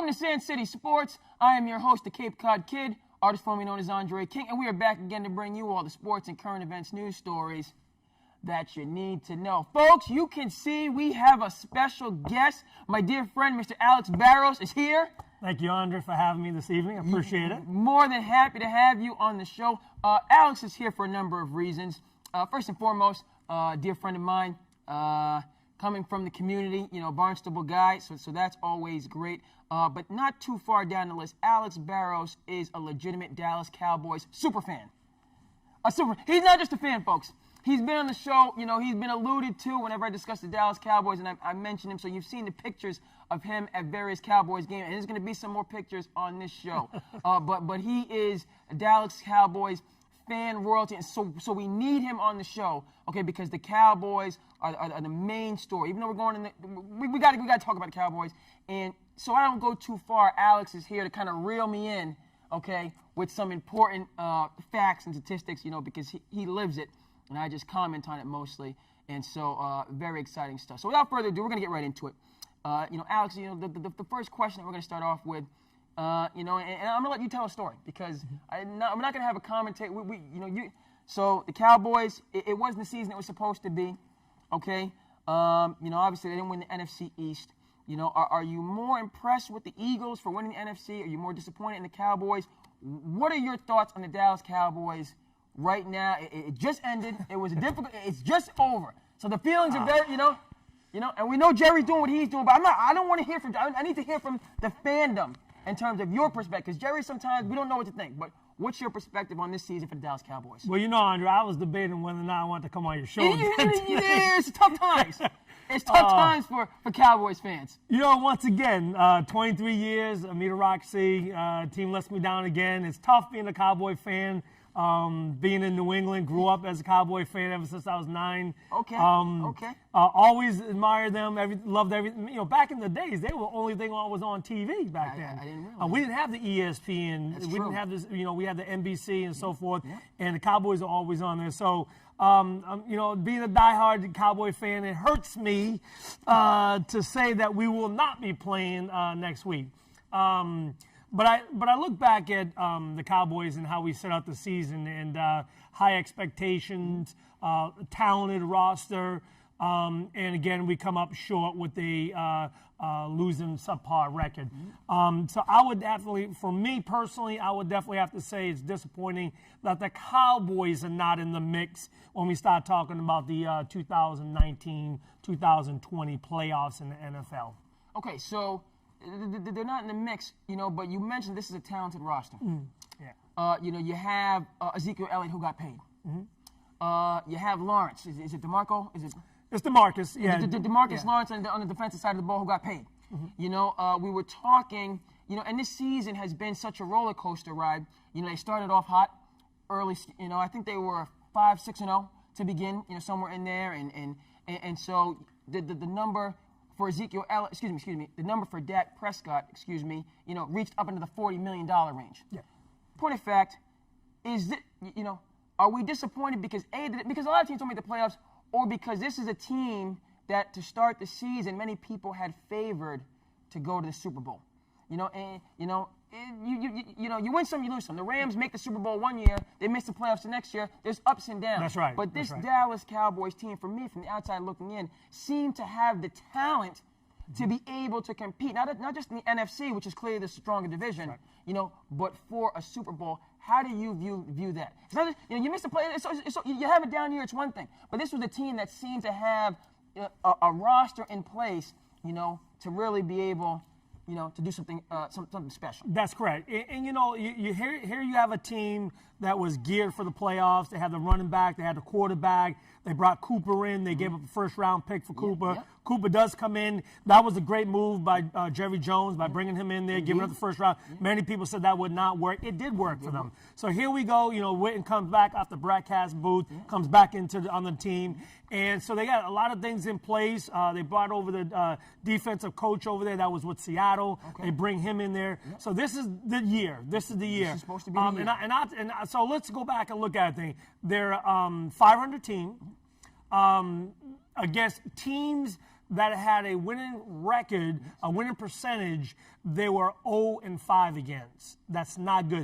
Welcome to SandCity Sports. I am your host, the Cape Cod Kid, artist formerly known as Andre King, and we are back again to bring you all the sports and current events news stories that you need to know. Folks, you can see we have a special guest. My dear friend, Mr. Alex Barros, is here. Thank you, Andre, for having me this evening. I appreciate it. More than happy to have you on the show. Alex is here for a number of reasons. First and foremost, a dear friend of mine, coming from the community, Barnstable guy, so that's always great. But not too far down the list, Alex Barros is a legitimate Dallas Cowboys super fan. He's not just a fan, folks. He's been on the show, he's been alluded to whenever I discuss the Dallas Cowboys, and I mention him, so you've seen the pictures of him at various Cowboys games, and there's going to be some more pictures on this show. But he is a Dallas Cowboys fan royalty, and so we need him on the show, okay, because the Cowboys are the main story. Even though we're going in we got to talk about the Cowboys, and so I don't go too far. Alex is here to kind of reel me in, okay, with some important facts and statistics, because he lives it, and I just comment on it mostly, and so very exciting stuff. So without further ado, we're going to get right into it. Alex, the first question that we're going to start off with, and I'm going to let you tell a story because I'm not going to have a commentate. So the Cowboys, it wasn't the season it was supposed to be, okay? Obviously they didn't win the NFC East. Are you more impressed with the Eagles for winning the NFC? Are you more disappointed in the Cowboys? What are your thoughts on the Dallas Cowboys right now? It just ended. It was it's just over. So the feelings are very, and we know Jerry's doing what he's doing, but I don't want to hear from, I need to hear from the fandom in terms of your perspective, because Jerry, sometimes we don't know what to think, but what's your perspective on this season for the Dallas Cowboys? Well, Andre, I was debating whether or not I wanted to come on your show. It's tough times. It's tough times for Cowboys fans. Once again, 23 years, Amita Roxy, team lets me down again. It's tough being a Cowboy fan. Being in New England, grew up as a Cowboy fan ever since I was 9. Okay. Always admired them. Loved everything. Back in the days, they were the only thing that was on TV back then. I didn't realize. We didn't have the ESPN. That's we true. didn't have this. We had the NBC and so forth. Yeah. And the Cowboys are always on there. So, being a diehard Cowboy fan, it hurts me to say that we will not be playing next week. But I look back at the Cowboys and how we set out the season and high expectations, talented roster, and again we come up short with a losing subpar record. So I would definitely, for me personally, I would definitely have to say it's disappointing that the Cowboys are not in the mix when we start talking about the 2019-2020 playoffs in the NFL. Okay, so they're not in the mix, but you mentioned this is a talented roster. Yeah. You have Ezekiel Elliott who got paid. You have Lawrence. Is it DeMarco? It's DeMarcus. Yeah. DeMarcus Lawrence on the defensive side of the ball who got paid. We were talking, and this season has been such a roller coaster ride. They started off hot early. I think they were 5-6-0 to begin. Somewhere in there, and so the number for Ezekiel Elliott, excuse me, the number for Dak Prescott, reached up into the $40 million range. Yeah. Point of fact, is that, are we disappointed because a lot of teams don't make the playoffs, or because this is a team that to start the season many people had favored to go to the Super Bowl, you win some, you lose some. The Rams make the Super Bowl one year, they miss the playoffs the next year. There's ups and downs. That's right. But this Dallas Cowboys team, for me, from the outside looking in, seemed to have the talent to be able to compete, not just in the NFC, which is clearly the stronger division, but for a Super Bowl. How do you view that? It's not, you miss the play. You have a down year, it's one thing. But this was a team that seemed to have a roster in place, to really be able, to do something special. That's correct. And you here you have a team that was geared for the playoffs. They had the running back, they had the quarterback. They brought Cooper in. They gave up a first-round pick for Cooper. Yeah. Cooper does come in. That was a great move by Jerry Jones by bringing him in there, giving up the first round. Many people said that would not work. It did work for them. So here we go. Witten comes back off the broadcast booth, comes back on the team. And so they got a lot of things in place. They brought over the defensive coach over there that was with Seattle. Okay. They bring him in there. Yep. So this is the year. This is supposed to be the year. So let's go back and look at it. They're a 500 team against teams that had a winning record, a winning percentage, they were 0-5 against. That's not good.